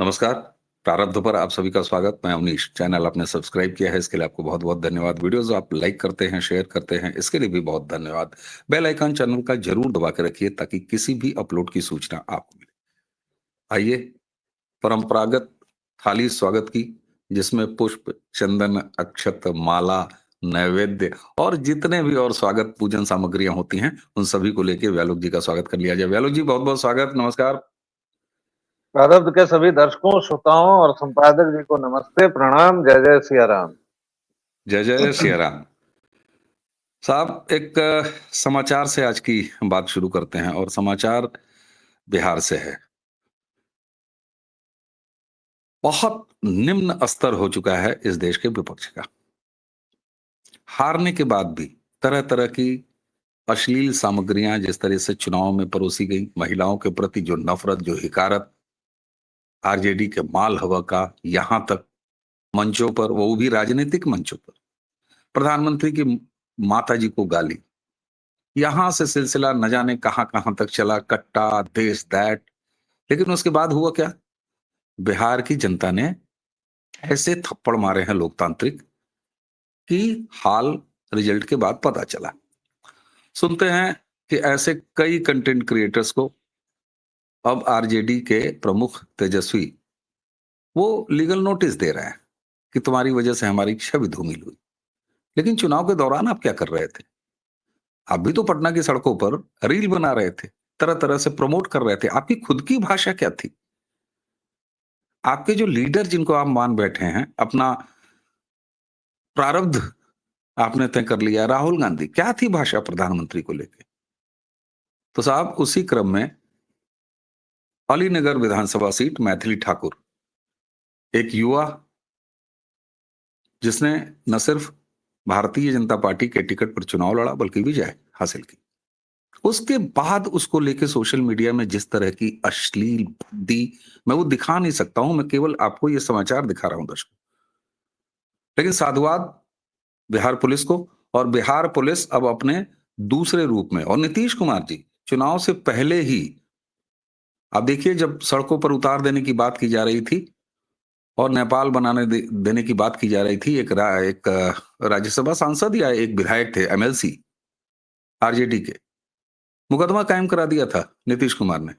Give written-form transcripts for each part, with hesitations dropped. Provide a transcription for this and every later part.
नमस्कार। प्रारब्ध पर आप सभी का स्वागत। मैं अवनीश। चैनल आपने सब्सक्राइब किया है, इसके लिए आपको बहुत-बहुत धन्यवाद। वीडियोज़ आप लाइक करते हैं, शेयर करते हैं, इसके लिए भी बहुत धन्यवाद। बेल आइकन चैनल का ज़रूर दबा के रखिए ताकि किसी भी अपलोड की सूचना आपको मिले। आइए, परंपरागत थाली स्वागत की, जिसमें पुष्प, चंदन, अक्षत, माला, नैवेद्य और जितने भी और स्वागत पूजन सामग्रियाँ होती हैं, उन सभी को लेके व्यालोक जी का स्वागत कर लिया जाए। व्यालोक जी, बहुत-बहुत स्वागत, नमस्कार। प्रारब्ध के सभी दर्शकों, श्रोताओं और संपादक जी को नमस्ते, प्रणाम, जय जय सिया राम। जय जय सिया राम। साहब, एक समाचार से आज की बात शुरू करते हैं और समाचार बिहार से है। बहुत निम्न स्तर हो चुका है इस देश के विपक्ष का। हारने के बाद भी तरह-तरह की अश्लील सामग्रियां जिस तरह से चुनाव में परोसी गई, महिलाओं के प्रति जो नफरत, जो हिकारत, आरजेडी के माल हवा का, यहां तक मंचों पर, वो भी राजनीतिक मंचों पर, प्रधानमंत्री की माता जी को गाली, यहां से सिलसिला न जाने कहां कहां तक चला, कट्टा, दिस दैट। लेकिन उसके बाद हुआ क्या? बिहार की जनता ने ऐसे थप्पड़ मारे हैं लोकतांत्रिक कि हाल रिजल्ट के बाद पता चला। सुनते हैं कि ऐसे कई कंटेंट क्रिएटर्स को अब आरजेडी के प्रमुख तेजस्वी वो लीगल नोटिस दे रहे हैं कि तुम्हारी वजह से हमारी छवि धूमिल हुई। लेकिन चुनाव के दौरान आप क्या कर रहे थे? आप भी तो पटना की सड़कों पर रील बना रहे थे, तरह तरह से प्रमोट कर रहे थे। आपकी खुद की भाषा क्या थी? आपके जो लीडर जिनको आप मान बैठे हैं, अपना प्रारब्ध आपने तय कर लिया, राहुल गांधी, क्या थी भाषा प्रधानमंत्री को लेके? तो साहब, उसी क्रम में अलीनगर विधानसभा सीट मैथिली ठाकुर, एक युवा जिसने न सिर्फ भारतीय जनता पार्टी के टिकट पर चुनाव लड़ा बल्कि विजय हासिल की। उसके बाद उसको लेके सोशल मीडिया में जिस तरह की अश्लील बुद्धि, मैं वो दिखा नहीं सकता हूं, मैं केवल आपको ये समाचार दिखा रहा हूं दर्शकों। लेकिन साधुवाद बिहार पुलिस को, और बिहार पुलिस अब अपने दूसरे रूप में, और नीतीश कुमार जी चुनाव से पहले ही, आप देखिए, जब सड़कों पर उतार देने की बात की जा रही थी और नेपाल देने की बात की जा रही थी, एक राज्यसभा सांसद या एक विधायक थे, एमएलसी आरजेडी के, मुकदमा कायम करा दिया था नीतीश कुमार ने।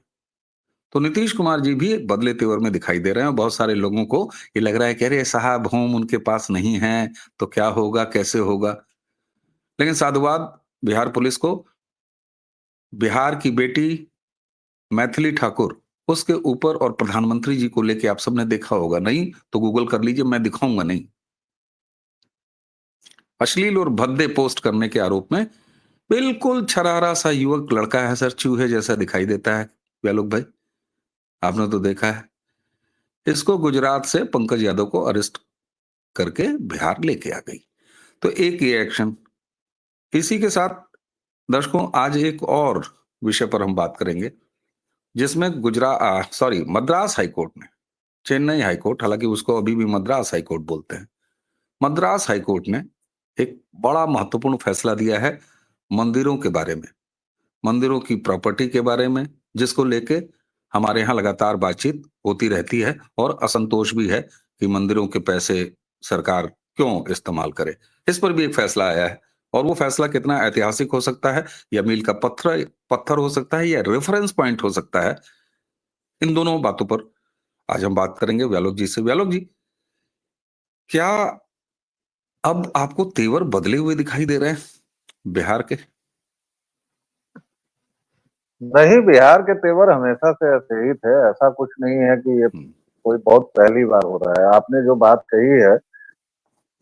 तो नीतीश कुमार जी भी एक बदले तेवर में दिखाई दे रहे हैं। बहुत सारे लोगों को ये लग रहा है कि अरे साहब, होम उनके पास नहीं है तो क्या होगा, कैसे होगा। लेकिन साधुवाद बिहार पुलिस को, बिहार की बेटी मैथिली ठाकुर, उसके ऊपर, और प्रधानमंत्री जी को लेके आप सबने देखा होगा, नहीं तो गूगल कर लीजिए, मैं दिखाऊंगा नहीं, अश्लील और भद्दे पोस्ट करने के आरोप में बिल्कुल छरारा सा युवक लड़का है सर, चूहे जैसा दिखाई देता है। व्यालोक भाई, आपने तो देखा है। इसको गुजरात से पंकज यादव को अरेस्ट करके बिहार लेके आ गई। तो एक ये एक्शन। इसी के साथ दर्शकों, आज एक और विषय पर हम बात करेंगे, जिसमें मद्रास हाईकोर्ट ने, चेन्नई हाईकोर्ट, हालांकि उसको अभी भी मद्रास हाईकोर्ट बोलते हैं, मद्रास हाईकोर्ट ने एक बड़ा महत्वपूर्ण फैसला दिया है मंदिरों के बारे में, मंदिरों की प्रॉपर्टी के बारे में, जिसको लेके हमारे यहाँ लगातार बातचीत होती रहती है और असंतोष भी है कि मंदिरों के पैसे सरकार क्यों इस्तेमाल करे। इस पर भी एक फैसला आया है, और वो फैसला कितना ऐतिहासिक हो सकता है, या मील का पत्थर पत्थर हो सकता है, या रेफरेंस पॉइंट हो सकता है, इन दोनों बातों पर आज हम बात करेंगे व्यालोक जी से। व्यालोक जी, क्या अब आपको तेवर बदले हुए दिखाई दे रहे हैं बिहार के? नहीं, बिहार के तेवर हमेशा से ऐसे ही थे। ऐसा कुछ नहीं है कि ये हम्म, कोई बहुत पहली बार हो रहा है। आपने जो बात कही है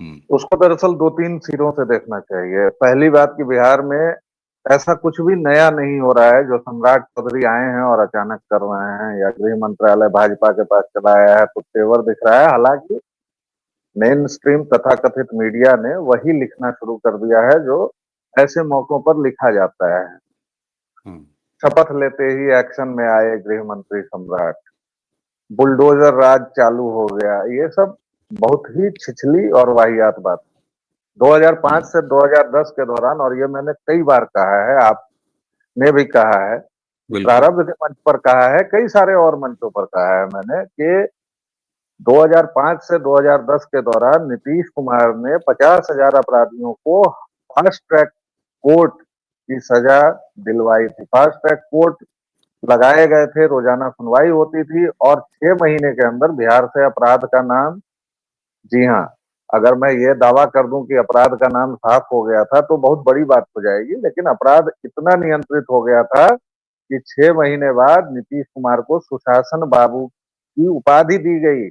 हम्म, उसको दरअसल दो तीन सिरों से देखना चाहिए। पहली बात कि बिहार में ऐसा कुछ भी नया नहीं हो रहा है जो सम्राट चौधरी आए हैं और अचानक कर रहे हैं, या गृह मंत्रालय भाजपा के पास चला आया है तो तेवर दिख रहा है। हालांकि मेन स्ट्रीम तथाकथित मीडिया ने वही लिखना शुरू कर दिया है जो ऐसे मौकों पर लिखा जाता है। हम्म, शपथ लेते ही एक्शन में आए गृह मंत्री सम्राट, बुलडोजर राज चालू हो गया, ये सब बहुत ही छिछली और वाहियात बात। 2005 हम्म, से 2010 के दौरान, और ये मैंने कई बार कहा है, आपने भी कहा है, बिल्कुल। प्रारब्ध के मंच पर कहा है, कई सारे और मंचों पर कहा है मैंने, कि 2005 से 2010 के दौरान नीतीश कुमार ने 50,000 अपराधियों को फास्ट ट्रैक कोर्ट की सजा दिलवाई थी। फास्ट ट्रैक कोर्ट लगाए गए थे, रोजाना सुनवाई होती थी और 6 महीने के अंदर बिहार से अपराध का नाम, जी हाँ, अगर मैं ये दावा कर दूं कि अपराध का नाम साफ हो गया था तो बहुत बड़ी बात हो जाएगी, लेकिन अपराध इतना नियंत्रित हो गया था कि 6 महीने बाद नीतीश कुमार को सुशासन बाबू की उपाधि दी गई।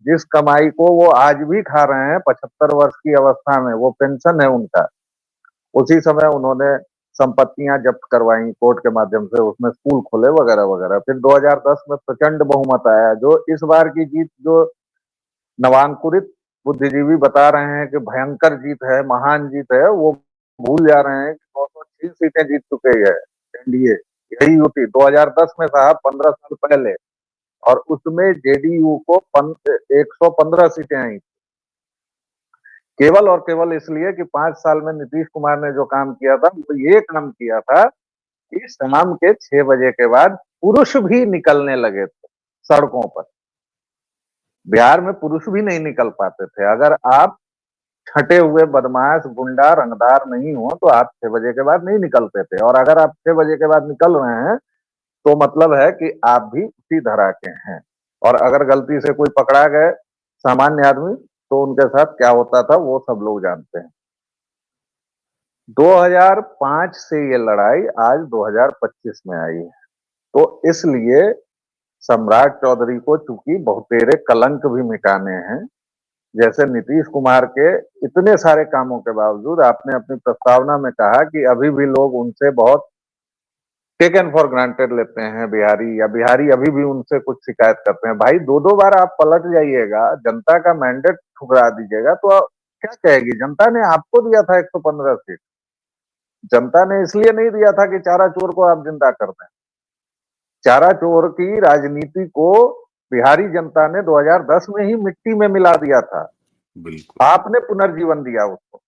जिस कमाई को वो आज भी खा रहे हैं 75 वर्ष की अवस्था में, वो पेंशन है उनका, उसी समय उन्होंने संपत्तियां जब्त करवाई कोर्ट के माध्यम से, उसमें स्कूल खोले वगैरह वगैरह। फिर 2010 में प्रचंड बहुमत आया। जो इस बार की जीत जो नवांकुरित बुद्धिजीवी बता रहे हैं कि भयंकर जीत है, महान जीत है, वो भूल जा रहे हैं कि 206 सीटें जीत चुके हैं एनडीए। यही यूटी 2010 में साहब 15 साल पहले, और उसमें जेडीयू को 115 सीटें आई, केवल और केवल इसलिए कि 5 साल में नीतीश कुमार ने जो काम किया था वो ये काम किया था कि शाम के 6 बजे के बाद पुरुष भी निकलने लगे थे सड़कों पर। बिहार में पुरुष भी नहीं निकल पाते थे। अगर आप छटे हुए बदमाश गुंडा रंगदार नहीं हो तो आप 6 बजे के बाद नहीं निकलते थे, और अगर आप 6 बजे के बाद निकल रहे हैं तो मतलब है कि आप भी उसी धरा के हैं। और अगर गलती से कोई पकड़ा गए सामान्य आदमी तो उनके साथ क्या होता था वो सब लोग जानते हैं। 2005 से ये लड़ाई आज 2025 में आई है, तो इसलिए सम्राट चौधरी को चूंकि बहुतेरे कलंक भी मिटाने हैं, जैसे नीतीश कुमार के इतने सारे कामों के बावजूद आपने अपनी प्रस्तावना में कहा कि अभी भी लोग उनसे बहुत टेकन फॉर ग्रांटेड लेते हैं बिहारी, या बिहारी अभी भी उनसे कुछ शिकायत करते हैं। भाई 2-2 बार आप पलट जाइएगा, जनता का मैंडेट ठुकरा दीजिएगा तो क्या कहेगी जनता? ने आपको दिया था 115 सीट, जनता ने इसलिए नहीं दिया था कि चारा चोर को आप जिंदा कर दें। चारा चोर की राजनीति को बिहारी जनता ने 2010 में ही मिट्टी में मिला दिया था, बिल्कुल। आपने पुनर्जीवन दिया उसको,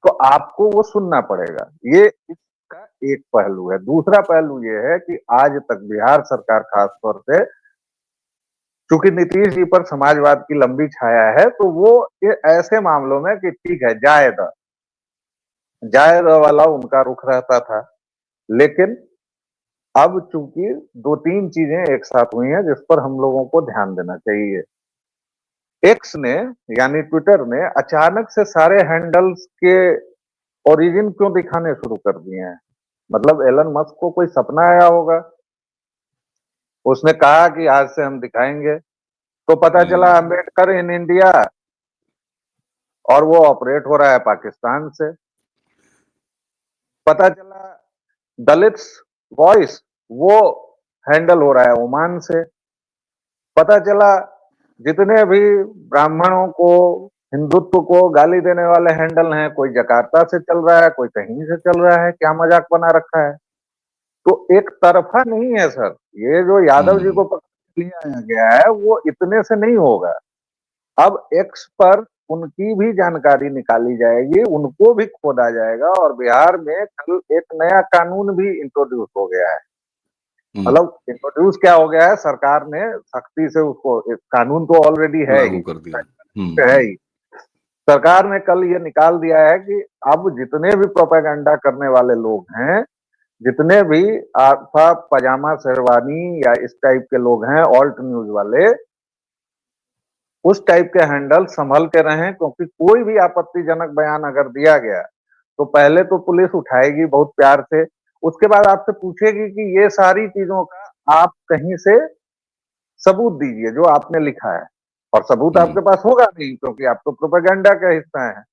तो आपको वो सुनना पड़ेगा। ये इसका एक पहलू है। दूसरा पहलू ये है कि आज तक बिहार सरकार खासतौर से, चूंकि नीतीश जी पर समाजवाद की लंबी छाया है, तो वो ये ऐसे मामलों में कि ठीक है जायद जायद वाला उनका रुख रहता था। लेकिन अब चूंकि 2-3 चीजें एक साथ हुई हैं जिस पर हम लोगों को ध्यान देना चाहिए। एक्स ने, यानी ट्विटर ने अचानक से सारे हैंडल्स के ओरिजिन क्यों दिखाने शुरू कर दिए हैं? मतलब एलन मस्क को कोई सपना आया होगा, उसने कहा कि आज से हम दिखाएंगे, तो पता चला अम्बेडकर इन इंडिया, और वो ऑपरेट हो रहा है पाकिस्तान से। पता चला दलित्स वॉइस, वो हैंडल हो रहा है ओमान से। पता चला जितने भी ब्राह्मणों को, हिंदुत्व को गाली देने वाले हैंडल हैं, कोई जकार्ता से चल रहा है, कोई कहीं से चल रहा है। क्या मजाक बना रखा है? तो एक तरफा नहीं है सर। ये जो यादव जी को पकड़ लिया गया है वो इतने से नहीं होगा। अब एक्स पर उनकी भी जानकारी निकाली जाएगी, उनको भी खोदा जाएगा, और बिहार में कल एक नया कानून भी इंट्रोड्यूस हो गया है। मतलब इंट्रोड्यूस क्या हो गया है, सरकार ने सख्ती से उसको, कानून तो ऑलरेडी है लागू ही, कर दिया। है ही। सरकार ने कल ये निकाल दिया है कि अब जितने भी प्रोपेगेंडा करने वाले लोग हैं, जितने भी आफा पजामा शेरवानी या इस टाइप के लोग हैं, ऑल्ट न्यूज वाले, उस टाइप के हैंडल संभल के रहें, क्योंकि कोई भी आपत्तिजनक बयान अगर दिया गया तो पहले तो पुलिस उठाएगी बहुत प्यार से, उसके बाद आपसे पूछेगी कि ये सारी चीजों का आप कहीं से सबूत दीजिए जो आपने लिखा है, और सबूत आपके पास होगा नहीं क्योंकि आप तो प्रोपेगेंडा का हिस्सा हैं।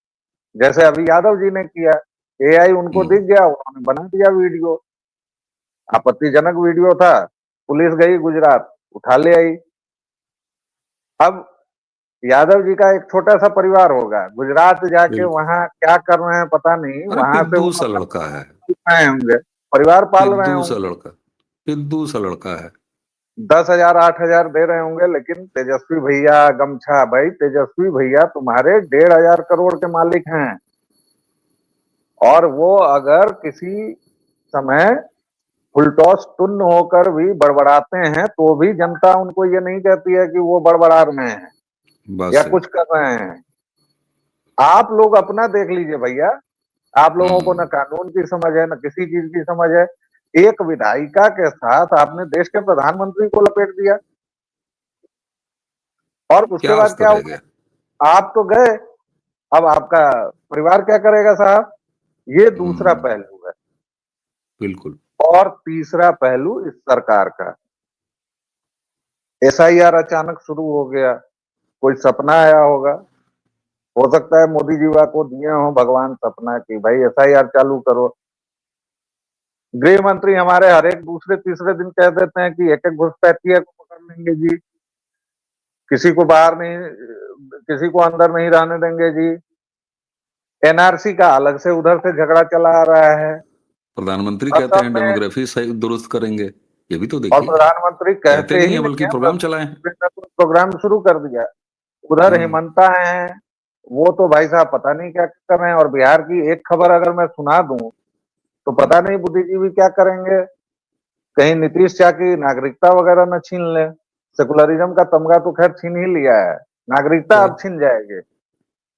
जैसे अभी यादव जी ने किया, एआई उनको दिख गया, उन्होंने बना दिया वीडियो, आपत्तिजनक वीडियो था, पुलिस गई गुजरात, उठा ले आई। अब यादव जी का एक छोटा सा परिवार होगा, गुजरात जाके वहां क्या कर रहे हैं पता नहीं, अरे वहां से पिद्दू सा वो लड़का है, आए होंगे, परिवार पाल रहे पिद्दू सा होंगे, लड़का, पिद्दू सा लड़का है। 10,000 8,000 दे रहे होंगे, लेकिन तेजस्वी भैया गमछा, भाई तेजस्वी भैया तुम्हारे 1,500 करोड़ के मालिक हैं, और वो अगर किसी समय फुलटॉस टुन्न होकर भी बड़बड़ाते हैं तो भी जनता उनको ये नहीं कहती है कि वो बड़बड़ा रहे हैं। बात या सही। कुछ कर रहे हैं। आप लोग अपना देख लीजिए भैया, आप लोगों को न कानून की समझ है, न किसी चीज की समझ है। एक विधायिका के साथ आपने देश के प्रधानमंत्री को लपेट दिया, और उसके क्या बाद स्तर क्या रह गया? हुआ? आप तो गए, अब आपका परिवार क्या करेगा साहब? ये दूसरा हम्म, पहलू है। बिल्कुल। और तीसरा पहलू इस सरकार का, एसआईआर अचानक शुरू हो गया। कोई सपना आया होगा, हो सकता है मोदी जी को दिए हो भगवान सपना कि भाई एसआईआर चालू करो। गृह मंत्री हमारे हर एक दूसरे तीसरे दिन कह देते हैं कि एक एक घुसपैठिया को पकड़ लेंगे जी, किसी को बाहर नहीं, किसी को अंदर नहीं रहने देंगे जी। एनआरसी का अलग से उधर से झगड़ा चला आ रहा है। प्रधानमंत्री कहते असम हैं में, डेमोग्राफी सही दुरुस्त करेंगे, ये भी तो और देखिए। प्रधानमंत्री कहते कहते नहीं ही है नहीं बल्कि है, प्रोग्राम चलाए हैं। प्रोग्राम शुरू कर दिया। उधर हाँ। हिमंता है, वो तो भाई साहब पता नहीं क्या कर रहे हैं। और बिहार की एक खबर अगर मैं सुना दूं तो पता नहीं बुद्धिजीवी क्या करेंगे, कहीं नीतीश शाह की नागरिकता वगैरह न छीन ले। सेकुलरिज्म का तमगा तो खैर छीन ही लिया है, नागरिकता क्या अब छीन जाएगी। क्या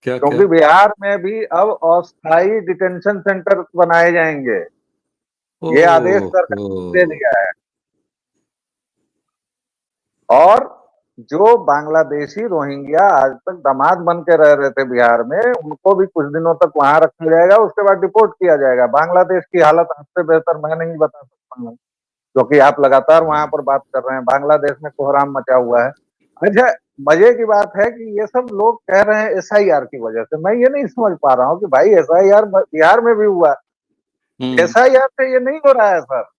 क्या? क्योंकि बिहार में भी अब अस्थायी डिटेंशन सेंटर बनाए जाएंगे, ये आदेश सरकार ने दे ओह। दिया है। और जो बांग्लादेशी रोहिंग्या आज तक दामाद बन के रह रहे थे बिहार में, उनको भी कुछ दिनों तक वहां रखा जाएगा, उसके बाद डिपोर्ट किया जाएगा। बांग्लादेश की हालत आपसे बेहतर मैं नहीं बता सकता हूँ, क्योंकि आप लगातार वहां पर बात कर रहे हैं। बांग्लादेश में कोहराम मचा हुआ है। अच्छा, मजे की बात है कि ये सब लोग कह रहे हैं एसआईआर की वजह से। मैं ये नहीं समझ पा रहा हूँ कि भाई एसआईआर बिहार में भी हुआ, हम्म। एसआईआर से ये नहीं हो रहा है सर।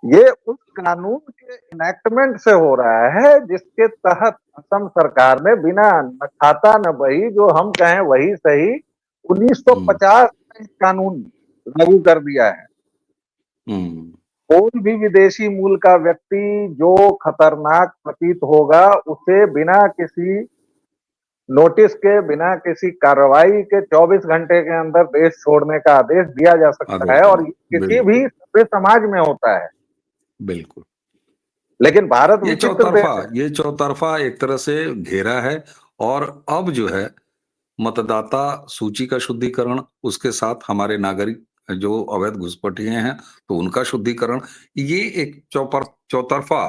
ये उस कानून के इनेक्टमेंट से हो रहा है जिसके तहत असम सरकार ने बिना न खाता न बही, जो हम कहें वही सही, हम्म। 1950 में कानून लागू कर दिया है। हम्म। कोई भी विदेशी मूल का व्यक्ति जो खतरनाक प्रतीत होगा, उसे बिना किसी नोटिस के, बिना किसी कार्रवाई के 24 घंटे के अंदर देश छोड़ने का आदेश दिया जा सकता आदेश है। और देना। ये किसी बिल्कुल। भी सभ्य समाज में होता है। बिल्कुल। लेकिन भारत ये विचित्र देश चौतरफा है। ये चौतरफा एक तरह से घेरा है। और अब जो है मतदाता सूची का शुद्धिकरण, उसके साथ हमारे नागरिक जो अवैध घुसपैठिए हैं तो उनका शुद्धिकरण, ये एक चौतरफा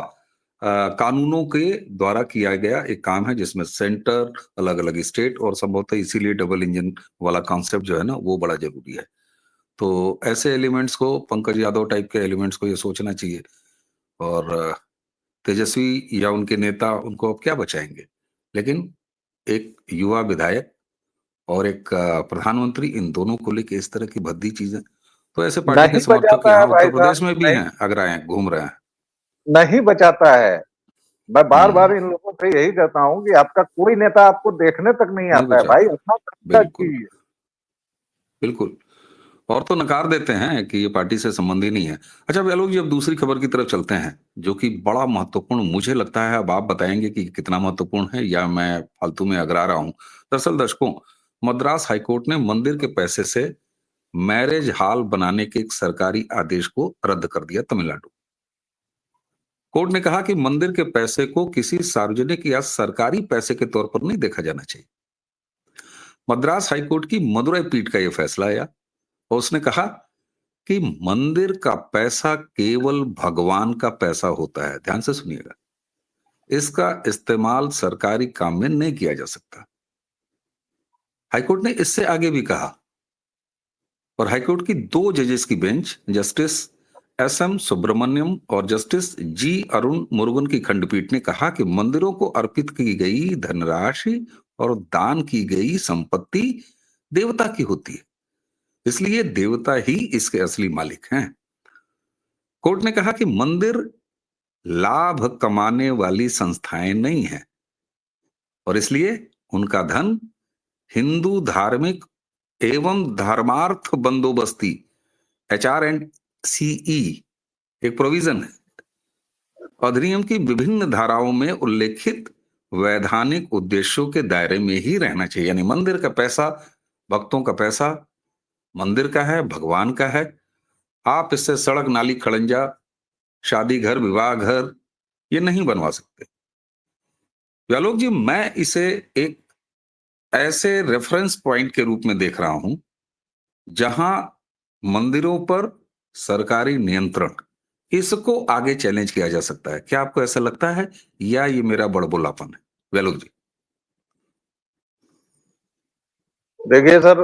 कानूनों के द्वारा किया गया एक काम है, जिसमें सेंटर, अलग अलग स्टेट, और संभवतः इसीलिए डबल इंजन वाला कॉन्सेप्ट जो है ना वो बड़ा जरूरी है। तो ऐसे एलिमेंट्स को, पंकज यादव टाइप के एलिमेंट्स को ये सोचना चाहिए। और तेजस्वी या उनके नेता उनको अब क्या बचाएंगे? लेकिन एक युवा विधायक और एक प्रधानमंत्री, इन दोनों को लेके इस तरह की भद्दी चीजें, तो ऐसे पार्टी के नहीं समर्थक बचाता है यहाँ उत्तर भाई साहब, प्रदेश में भी नहीं, हैं, आगरा हैं, घूम रहे हैं। नहीं बचाता है। मैं बार हम्म। बार इन लोगों से यही कहता हूं कि आपका कोई नेता आपको देखने तक नहीं नहीं आता है बचाता। भाई, अपना तरीका बिल्कुल। कीजिए। बिल्कुल। और तो नकार देते हैं कि ये पार्टी से संबंध ही नहीं है। अच्छा आलोक जी, अब दूसरी खबर की तरफ चलते हैं, जो कि बड़ा महत्वपूर्ण मुझे लगता है। अब आप बताएंगे कि कितना महत्वपूर्ण है या मैं फालतू में अगरा रहा हूं। दरअसल दर्शकों, मद्रास हाईकोर्ट ने मंदिर के पैसे से मैरिज हॉल बनाने के एक सरकारी आदेश को रद्द कर दिया। तमिलनाडु कोर्ट ने कहा कि मंदिर के पैसे को किसी सार्वजनिक या सरकारी पैसे के तौर पर नहीं देखा जाना चाहिए। मद्रास हाईकोर्ट की मदुरई पीठ का यह फैसला आया, और उसने कहा कि मंदिर का पैसा केवल भगवान का पैसा होता है। ध्यान से सुनिएगा, इसका इस्तेमाल सरकारी काम में नहीं किया जा सकता। हाईकोर्ट ने इससे आगे भी कहा, और हाईकोर्ट की दो जजेस की बेंच, जस्टिस एस.एम. सुब्रमण्यम और जस्टिस जी अरुण मुरुगन की खंडपीठ ने कहा कि मंदिरों को अर्पित की गई धनराशि और दान की गई संपत्ति देवता की होती है, इसलिए देवता ही इसके असली मालिक हैं। कोर्ट ने कहा कि मंदिर लाभ कमाने वाली संस्थाएं नहीं है, और इसलिए उनका धन हिंदू धार्मिक एवं धर्मार्थ बंदोबस्ती, HR&CE, एक प्रोविजन है, अधिनियम की विभिन्न धाराओं में उल्लेखित वैधानिक उद्देश्यों के दायरे में ही रहना चाहिए। यानी मंदिर का पैसा, भक्तों का पैसा मंदिर का है, भगवान का है। आप इससे सड़क, नाली, खड़ंजा, शादी घर, विवाह घर ये नहीं बनवा सकते। व्यालोक जी, मैं इसे एक ऐसे रेफरेंस पॉइंट के रूप में देख रहा हूं जहां मंदिरों पर सरकारी नियंत्रण, इसको आगे चैलेंज किया जा सकता है। क्या आपको ऐसा लगता है, या ये मेरा बड़बोलापन है? व्यालोक जी। देखिए सर,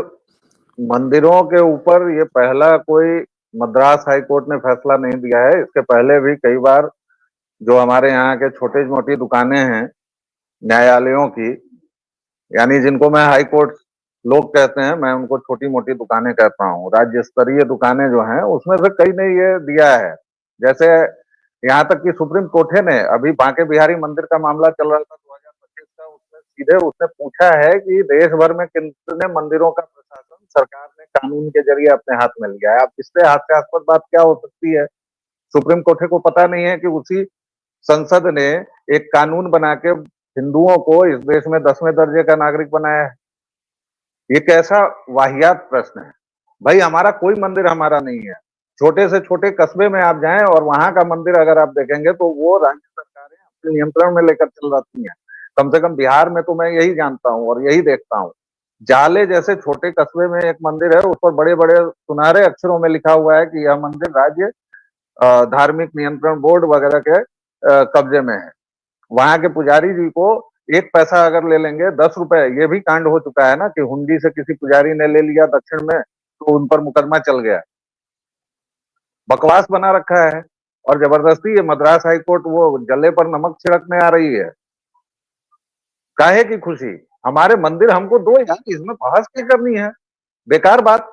मंदिरों के ऊपर ये पहला कोई मद्रास हाई कोर्ट ने फैसला नहीं दिया है। इसके पहले भी कई बार जो हमारे यहाँ के छोटी मोटी दुकानें हैं न्यायालयों की, यानी जिनको मैं हाई कोर्ट लोग कहते हैं, मैं उनको छोटी मोटी दुकानें कहता हूँ, राज्य स्तरीय दुकानें जो हैं उसमें से कई ने ये दिया है। जैसे यहाँ तक कि सुप्रीम कोर्ट ने अभी बांके बिहारी मंदिर का मामला चल रहा था 2025 का, उसमें सीधे उसने पूछा है कि देश भर में कितने मंदिरों का प्रशासन सरकार ने कानून के जरिए अपने हाथ में लिया है। अब इससे हास्यास्पद बात क्या हो सकती है? सुप्रीम कोर्ट को पता नहीं है कि उसी संसद ने एक कानून बना के हिंदुओं को इस देश में 10वें दर्जे का नागरिक बनाया है। ये कैसा वाहियात प्रश्न है? भाई हमारा कोई मंदिर हमारा नहीं है। छोटे से छोटे कस्बे में आप जाएं और वहां का मंदिर अगर आप देखेंगे तो वो राज्य सरकारें अपने नियंत्रण में लेकर चल जाती हैं। कम से कम बिहार में तो मैं यही जानता हूँ और यही देखता हूँ। जाले जैसे छोटे कस्बे में एक मंदिर है, उस पर बड़े बड़े सुनहरे अक्षरों में लिखा हुआ है कि यह मंदिर राज्य धार्मिक नियंत्रण बोर्ड वगैरह के कब्जे में है। वहां के पुजारी जी को एक पैसा अगर ले लेंगे, 10 रुपए, ये भी कांड हो चुका है ना कि हुंडी से किसी पुजारी ने ले लिया दक्षिण में तो उन पर मुकदमा चल गया। बकवास बना रखा है और जबरदस्ती ये मद्रास हाई कोर्ट वो जले पर नमक छिड़कने आ रही है। काहे की खुशी? हमारे मंदिर हमको दो यार, इसमें बहस क्या करनी है? बेकार बात।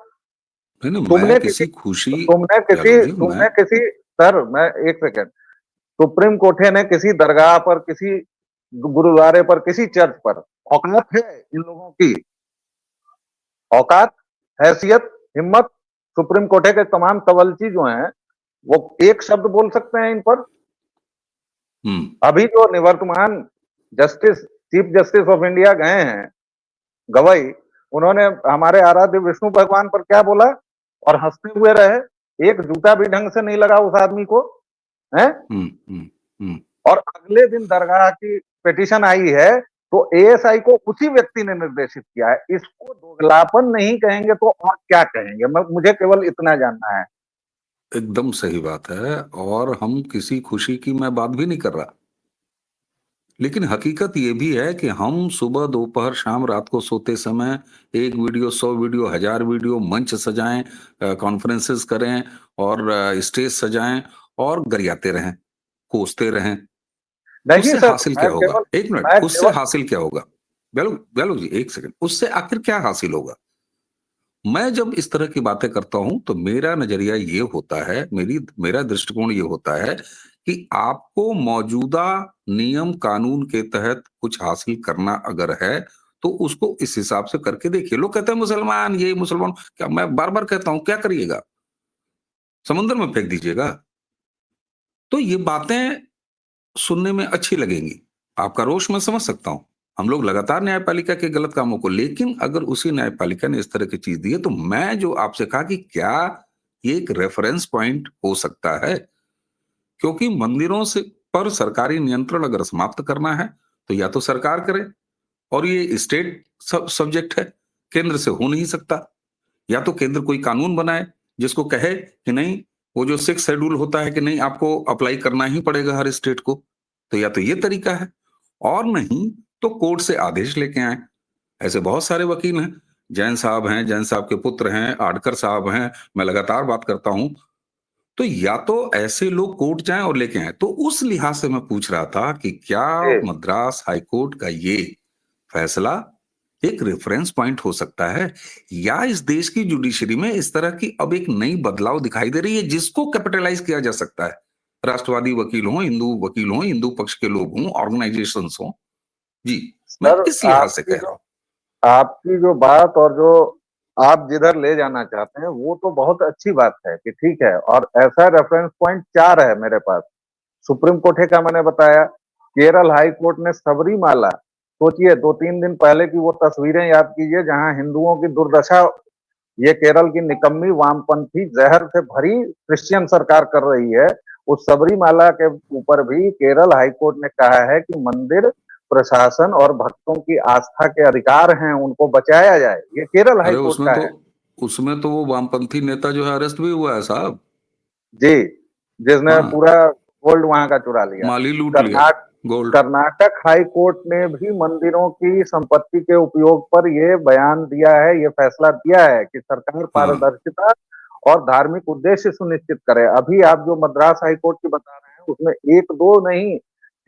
नहीं नहीं, मैं तुमने किसी किसी खुशी, तुमने किसी व्यालोक जी, मैं तुमने किसी सर, मैं एक सेकंड। सुप्रीम कोर्ट ने किसी दरगाह पर, किसी गुरुद्वारे पर, किसी चर्च पर औकात है इन लोगों की? औकात, हैसियत, हिम्मत? सुप्रीम कोर्ट के तमाम तवलची जो हैं वो एक शब्द बोल सकते हैं इन पर? हम्म अभी जो निवर्तमान justice, chief justice of India गए हैं गवई, उन्होंने हमारे आराध्य विष्णु भगवान पर क्या बोला और हंसते हुए रहे। एक जूता भी ढंग से नहीं लगा उस आदमी को, है? हम्म हम्म हम्म और अगले दिन दरगाह की पिटीशन आई है तो एएसआई को उसी व्यक्ति ने निर्देशित किया है। इसको दोगलापन नहीं कहेंगे तो और क्या कहेंगे? मुझे केवल इतना जानना है। एकदम सही बात है, और हम किसी खुशी की मैं बात भी नहीं कर रहा, लेकिन हकीकत ये भी है कि हम सुबह दोपहर शाम रात को सोते समय एक वीडियो, 100 वीडियो, 1000 वीडियो, मंच सजाएं, कॉन्फ्रेंसेस करें और स्टेज सजाएं और गरियाते रहें, कोसते रहें। नहीं उससे सर, हासिल क्या होगा? एक मिनट, मैं उससे केवल हासिल क्या होगा? बैलो जी, एक सेकंड, उससे आखिर क्या हासिल होगा? मैं जब इस तरह की बातें करता हूं तो मेरा नजरिया ये होता है, मेरा दृष्टिकोण ये होता है कि आपको मौजूदा नियम कानून के तहत कुछ हासिल करना अगर है तो उसको इस हिसाब से करके देखिए। लोग कहते हैं मुसलमान ये मुसलमान, क्या मैं बार बार कहता हूं, क्या करिएगा? समुद्र में फेंक दीजिएगा? तो ये बातें सुनने में अच्छी लगेंगी, आपका रोष मैं समझ सकता हूं। हम लोग लगातार न्यायपालिका के गलत कामों को, लेकिन अगर उसी न्यायपालिका ने इस तरह की चीज दी है तो मैं जो आपसे कहा कि क्या ये एक रेफरेंस पॉइंट हो सकता है? क्योंकि मंदिरों से पर सरकारी नियंत्रण अगर समाप्त करना है तो या तो सरकार करे, और ये स्टेट सब्जेक्ट है, केंद्र से हो नहीं सकता। या तो केंद्र कोई कानून बनाए जिसको कहे कि नहीं, वो जो 6 शेड्यूल होता है कि नहीं, आपको अप्लाई करना ही पड़ेगा हर स्टेट को, तो या तो ये तरीका है, और नहीं तो कोर्ट से आदेश लेके आए। ऐसे बहुत सारे वकील हैं, जैन साहब हैं, जैन साहब के पुत्र हैं, आडकर साहब हैं, मैं लगातार बात करता हूं। तो या तो ऐसे लोग कोर्ट जाएं और लेके आए। तो उस लिहाज से मैं पूछ रहा था कि क्या जी, मद्रास हाईकोर्ट का ये फैसला एक रेफरेंस पॉइंट हो सकता है, या इस देश की जुडिशरी में इस तरह की अब एक नई बदलाव दिखाई दे रही है जिसको कैपिटलाइज किया जा सकता है? राष्ट्रवादी वकील हों, हिंदू पक्ष के लोग हों, ऑर्गेनाइजेशंस हों। जी, मैं सर, इस लिहाज से आपकी कह रहा हूं। आपकी जो बात और जो आप जिधर ले जाना चाहते हैं वो तो बहुत अच्छी बात है कि ठीक है, और ऐसा रेफरेंस पॉइंट 4 है मेरे पास। सुप्रीम कोर्ट का मैंने बताया, केरल हाई कोर्ट ने सबरीमाला, सोचिए 2-3 दिन पहले की वो तस्वीरें याद कीजिए जहां हिंदुओं की दुर्दशा ये केरल की निकम्मी वामपंथी जहर से भरी क्रिश्चियन सरकार कर रही है। उस सबरीमाला के ऊपर भी केरल हाईकोर्ट ने कहा है कि मंदिर प्रशासन और भक्तों की आस्था के अधिकार हैं उनको बचाया जाए। ये केरल हाई अरे कोर्ट का है। उसमें तो वो वामपंथी नेता जो है अरेस्ट भी हुआ है साहब। जी, जिसने हाँ, पूरा गोल्ड वहां का चुरा लिया। माली लूट लिया Karnataka gold. Karnataka high court ने भी मंदिरों की संपत्ति के उपयोग पर ये बयान दिया है, ये फैसला दिया है कि सरकार हाँ, पारदर्शिता और धार्मिक उद्देश्य सुनिश्चित करे। अभी आप जो मद्रास हाई कोर्ट की बता रहे हैं उसमें एक दो नहीं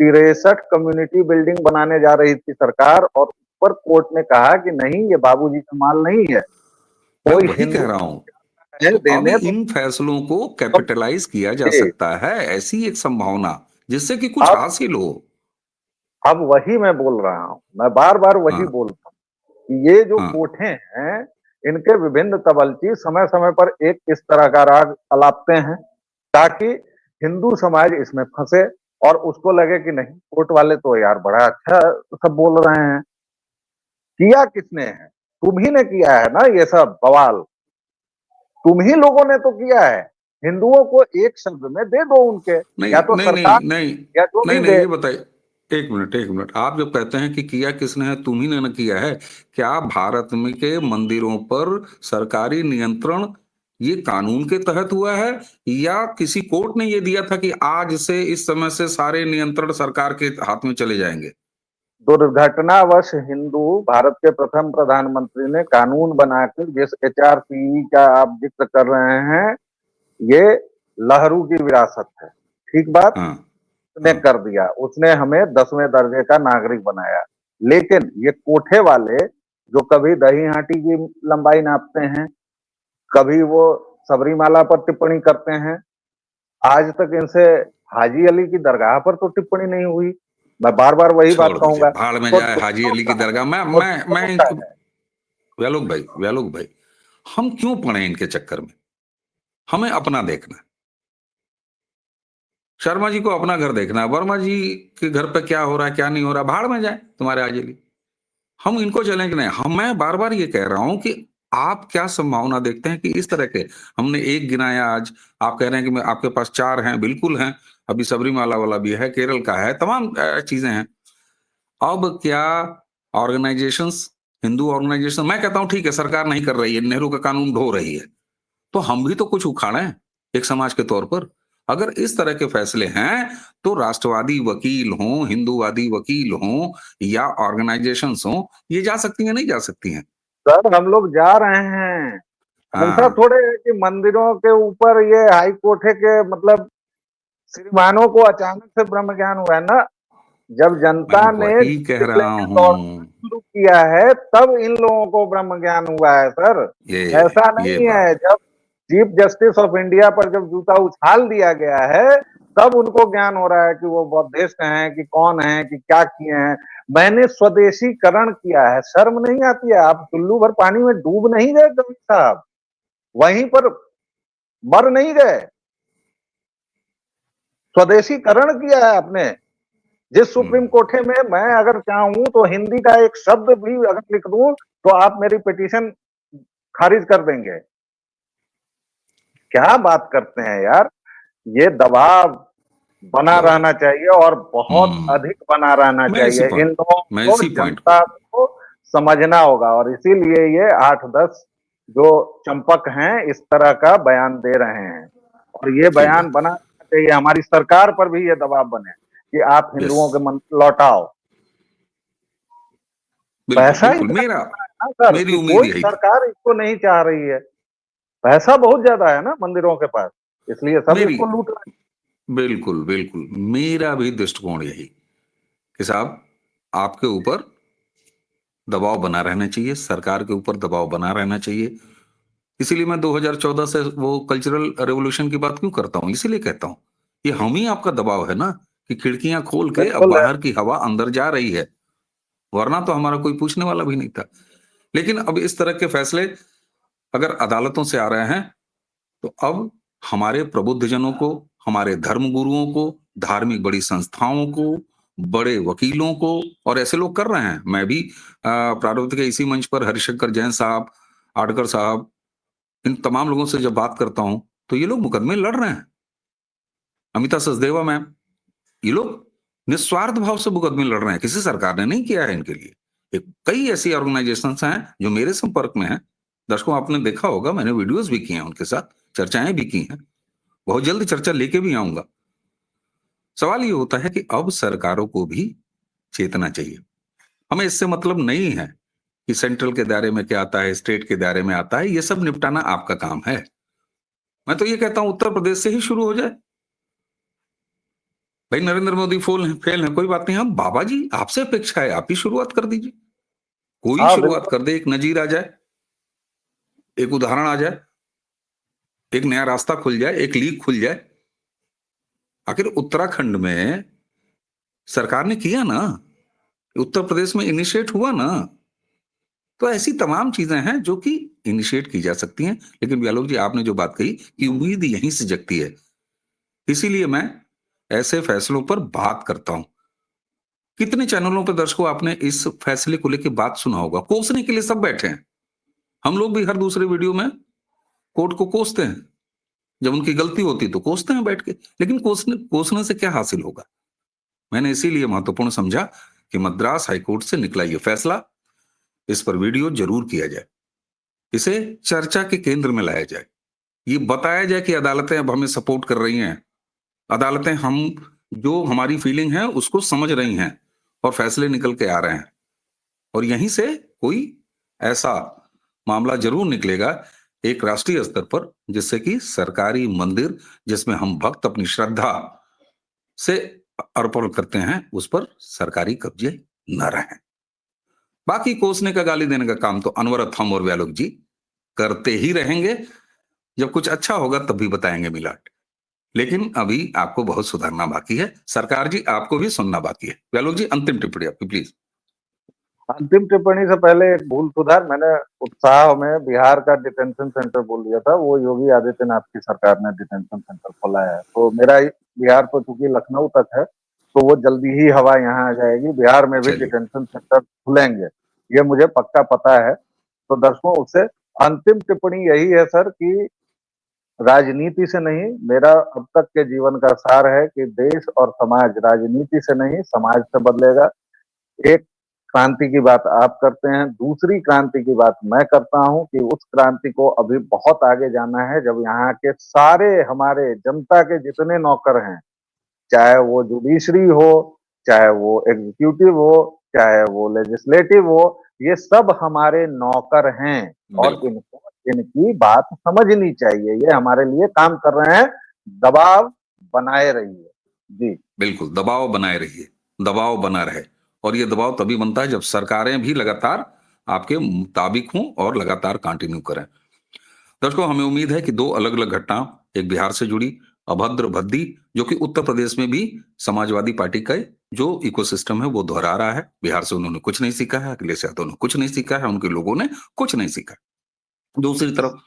63 कम्युनिटी बिल्डिंग बनाने जा रही थी सरकार, और ऊपर कोर्ट ने कहा कि नहीं, ये बाबूजी का माल नहीं है, मैं कोई वही कह हिंदू रहा हूं। है तो अब देने तो। इन फैसलों को कैपिटलाइज किया जा जी, सकता है, ऐसी एक संभावना जिससे कि कुछ अब हासिल हो। अब वही मैं बोल रहा हूँ, मैं बार बार वही हाँ, बोलता हूँ कि ये जो हाँ, कोठे हैं इनके विभिन्न तबलची समय समय पर एक इस तरह का राग अलापते हैं ताकि हिंदू समाज इसमें फंसे और उसको लगे कि नहीं, कोर्ट वाले तो यार बड़ा अच्छा सब बोल रहे हैं। किया किसने है? तुम ही ने किया है ना ये सब बवाल, तुम ही लोगों ने तो किया है। हिंदुओं को एक शब्द में दे दो उनके, नहीं, या तो नहीं, सरकार नहीं, नहीं, या जो नहीं, भी नहीं, दे। ये बताइए। एक मिनट, एक मिनट। आप जब कहते हैं कि किया किसने है, तुम ही ने न किया है, क्या भारत में के मंदिरों पर सरकारी नियंत्रण ये कानून के तहत हुआ है, या किसी कोर्ट ने ये दिया था कि आज से इस समय से सारे नियंत्रण सरकार के हाथ में चले जाएंगे? दुर्घटनावश हिंदू भारत के प्रथम प्रधानमंत्री ने कानून बनाकर, जिस एचआरसीई का आप जिक्र कर रहे हैं, ये लहरू की विरासत है। ठीक बात, हाँ, उसने हाँ, कर दिया, उसने हमें 10वें दर्जे का नागरिक बनाया। लेकिन ये कोठे वाले जो कभी दही हांडी की लंबाई नापते हैं, कभी वो सबरीमाला पर टिप्पणी करते हैं, आज तक इनसे हाजी अली की दरगाह पर तो टिप्पणी नहीं हुई। मैं बार बार वही बात छोड़ दीजिए, कहूंगा। भाड़ में तो जाए हाजी दोनों अली की का है, दरगाह। तो दोनों मैं का इनको, है। व्यालोक भाई, व्यालोक भाई, हम क्यों पड़े इनके चक्कर में? हमें अपना देखना है। शर्मा जी को अपना घर देखना है, वर्मा जी के घर पे क्या हो रहा है क्या नहीं हो रहा, भाड़ में जाए तुम्हारे आज लिए। हम इनको चैलेंज नहीं, हम मैं बार बार ये कह रहा हूं कि आप क्या संभावना देखते हैं कि इस तरह के, हमने एक गिनाया आज, आप कह रहे हैं कि आपके पास 4 हैं, बिल्कुल हैं। अभी सबरीमाला वाला भी है, केरल का है, तमाम चीजें हैं। अब क्या ऑर्गेनाइजेशंस, हिंदू ऑर्गेनाइजेशन, मैं कहता हूं ठीक है सरकार नहीं कर रही है, नेहरू का कानून ढो रही है, तो हम भी तो कुछ उखाड़े एक समाज के तौर पर। अगर इस तरह के फैसले हैं तो राष्ट्रवादी वकील हों, हिंदूवादी वकील हों, या ऑर्गेनाइजेशंस हों, ये जा सकती हैं नहीं जा सकती हैं? सर हम लोग जा रहे हैं, ऐसा हाँ, थोड़े है कि मंदिरों के ऊपर ये हाई कोर्ट है के मतलब श्रीमानों को अचानक से ब्रह्म ज्ञान हुआ है ना। जब मैं जनता ने वही कह डिसिप्लिन रहा लेके दौड़ना हूं। शुरू किया है तब इन लोगों को ब्रह्म ज्ञान हुआ है सर। ये ऐसा ये नहीं है, बात जब चीफ जस्टिस ऑफ इंडिया पर जब जूता उछाल दिया गया है तब उनको ज्ञान हो रहा है कि वो बौद्धिस्ट हैं कि कौन है कि क्या किए हैं। मैंने स्वदेशीकरण किया है, शर्म नहीं आती है? आप चुल्लू भर पानी में डूब नहीं गए कभी साहब? वहीं पर मर नहीं गए? स्वदेशीकरण किया है आपने। जिस सुप्रीम हम्म, कोर्ट में मैं अगर चाहूं तो हिंदी का एक शब्द भी अगर लिख दूं तो आप मेरी पिटीशन खारिज कर देंगे। क्या बात करते हैं यार? ये दबाव बना दबाव। रहना चाहिए और बहुत हम्म, अधिक बना रहना मैं इसी चाहिए। इन पॉइंट लोगों मैं को, इसी पॉइंट को जनता को समझना होगा, और इसीलिए ये 8-10 जो चंपक हैं इस तरह का बयान दे रहे हैं। और ये ठीक बयान बात। बना चाहिए, हमारी सरकार पर भी ये दबाव बने कि आप यस, हिंदुओं के मन लौटाओ। बिल्कुल, पैसा बिल्कुल, इतना मेरा है ना सर मेरी कि उम्मीद कोई यही थी। सरकार इसको नहीं चाह रही है। पैसा बहुत ज्यादा है ना मंदिरों के पास, इसलिए सब मेरी, इसको लूट रहे बिल्कुल, बिल्कुल, मेरा भी दृष्टिकोण यही कि साहब, आपके ऊपर दबाव बना रहना चाहिए, सरकार के ऊपर दबाव बना रहना चाहिए। इसीलिए मैं 2014 से वो कल्चरल रेवोल्यूशन की बात क्यों करता हूं, इसीलिए कहता हूं कि हम ही आपका दबाव है ना, कि खिड़कियां खोल हैं। के अब बिल्कुल है। बाहर की हवा अंदर जा रही है, वरना तो हमारा कोई पूछने वाला भी नहीं था। लेकिन अब इस तरह के फैसले अगर अदालतों से आ रहे हैं, तो अब हमारे प्रबुद्ध जनों को, हमारे धर्म गुरुओं को, धार्मिक बड़ी संस्थाओं को, बड़े वकीलों को, और ऐसे लोग कर रहे हैं। मैं भी प्रारब्ध के इसी मंच पर हरिशंकर जैन साहब, आडकर साहब, इन तमाम लोगों से जब बात करता हूं तो ये लोग मुकदमे लड़ रहे हैं। अमिता सचदेवा मैम, ये लोग निस्वार्थ भाव से मुकदमे लड़ रहे हैं, किसी सरकार ने नहीं किया है इनके लिए। कई ऐसी ऑर्गेनाइजेशंस हैं जो मेरे संपर्क में हैं। दर्शकों, आपने देखा होगा, मैंने वीडियोस भी किए हैं उनके साथ, चर्चाएं भी की हैं, बहुत जल्द चर्चा लेके भी आऊंगा। सवाल ये होता है कि अब सरकारों को भी चेतना चाहिए। हमें इससे मतलब नहीं है कि सेंट्रल के दायरे में क्या आता है, स्टेट के दायरे में आता है, ये सब निपटाना आपका काम है। मैं तो ये कहता हूं उत्तर प्रदेश से ही शुरू हो जाए। भाई नरेंद्र मोदी फेल है, कोई बात नहीं, हम बाबा जी आपसे अपेक्षा है, आप ही शुरुआत कर दीजिए। कोई हाँ शुरुआत बिल्कुल। कर दे, एक नजीर आ जाए, एक उदाहरण आ जाए, एक नया रास्ता खुल जाए, एक लीक खुल जाए। आखिर उत्तराखंड में सरकार ने किया ना, उत्तर प्रदेश में इनिशिएट हुआ ना। तो ऐसी तमाम चीजें हैं जो कि इनिशिएट की जा सकती हैं। लेकिन व्यालोक जी, आपने जो बात कही कि उम्मीद यहीं से जगती है, इसीलिए मैं ऐसे फैसलों पर बात करता हूं। कितने चैनलों पर दर्शकों आपने इस फैसले को लेकर बात सुना होगा, कोसने के लिए सब बैठे हैं। हम लोग भी हर दूसरे वीडियो में कोर्ट को कोसते हैं, जब उनकी गलती होती तो कोसते हैं बैठ के, लेकिन कोसने से क्या हासिल होगा। मैंने इसीलिए महत्वपूर्ण समझा कि मद्रास हाईकोर्ट से निकला यह फैसला, इस पर वीडियो जरूर किया जाए, इसे चर्चा के केंद्र में लाया जाए, ये बताया जाए कि अदालतें अब हमें सपोर्ट कर रही हैं, अदालतें हम जो हमारी फीलिंग है उसको समझ रही हैं और फैसले निकल के आ रहे हैं। और यहीं से कोई ऐसा मामला जरूर निकलेगा एक राष्ट्रीय स्तर पर, जिससे कि सरकारी मंदिर जिसमें हम भक्त अपनी श्रद्धा से अर्पण करते हैं, उस पर सरकारी कब्जे न रहें। बाकी कोसने का, गाली देने का काम तो अनवरत हम और व्यालोक जी करते ही रहेंगे। जब कुछ अच्छा होगा तब भी बताएंगे मिलाट। लेकिन अभी आपको बहुत सुधरना बाकी है, सरकार जी आपको भी सुनना बाकी है। व्यालोक जी, अंतिम टिप्पणी आपकी प्लीज। अंतिम टिप्पणी से पहले एक भूल सुधार, मैंने उत्साह में बिहार का डिटेंशन सेंटर बोल दिया था, वो योगी आदित्यनाथ की सरकार ने डिटेंशन सेंटर खोला है। तो मेरा बिहार तो चूंकि लखनऊ तक है, तो वो जल्दी ही हवा यहाँ आ जाएगी, बिहार में भी चलिए, डिटेंशन सेंटर खुलेंगे, ये मुझे पक्का पता है। तो दर्शकों, उससे अंतिम टिप्पणी यही है सर कि राजनीति से नहीं, मेरा अब तक के जीवन का सार है कि देश और समाज राजनीति से नहीं समाज से बदलेगा। एक क्रांति की बात आप करते हैं, दूसरी क्रांति की बात मैं करता हूं कि उस क्रांति को अभी बहुत आगे जाना है, जब यहाँ के सारे हमारे जनता के जितने नौकर हैं, चाहे वो जुडिशरी हो, चाहे वो एग्जीक्यूटिव हो, चाहे वो लेजिस्लेटिव हो, ये सब हमारे नौकर हैं और बिल्कुल इनको इनकी बात समझनी चाहिए। ये हमारे लिए काम कर रहे हैं, दबाव बनाए रहिए जी। बिल्कुल, दबाव बनाए रहिए, दबाव बना रहे। और ये दबाव तभी बनता है जब सरकारें भी लगातार आपके मुताबिक हों और लगातार कंटिन्यू करें। दर्शकों, हमें उम्मीद है कि दो अलग अलग घटना, एक बिहार से जुड़ी अभद्र भद्दी, जो कि उत्तर प्रदेश में भी समाजवादी पार्टी का जो इकोसिस्टम है वो दोहरा रहा है। बिहार से उन्होंने कुछ नहीं सीखा है, अखिलेश यादव ने कुछ नहीं सीखा है, उनके लोगों ने कुछ नहीं सीखा। दूसरी तरफ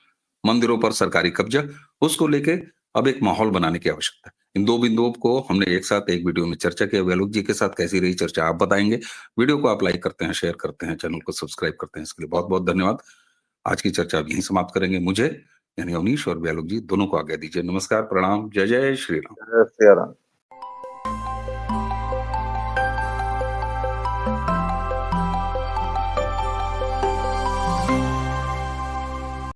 मंदिरों पर सरकारी कब्जा, उसको लेके अब एक माहौल बनाने की आवश्यकता है। इन दो बिंदुओं को हमने एक साथ एक वीडियो में चर्चा किया। व्यालोक जी के साथ कैसी रही चर्चा आप बताएंगे। वीडियो को आप लाइक करते हैं, शेयर करते हैं, चैनल को सब्सक्राइब करते हैं, इसके लिए बहुत बहुत धन्यवाद। आज की चर्चा अब यहीं समाप्त करेंगे। मुझे यानी अवनीश और व्यालोक जी दोनों को आज्ञा दीजिए। नमस्कार, प्रणाम, जय जय श्री राम। जय श्री राम।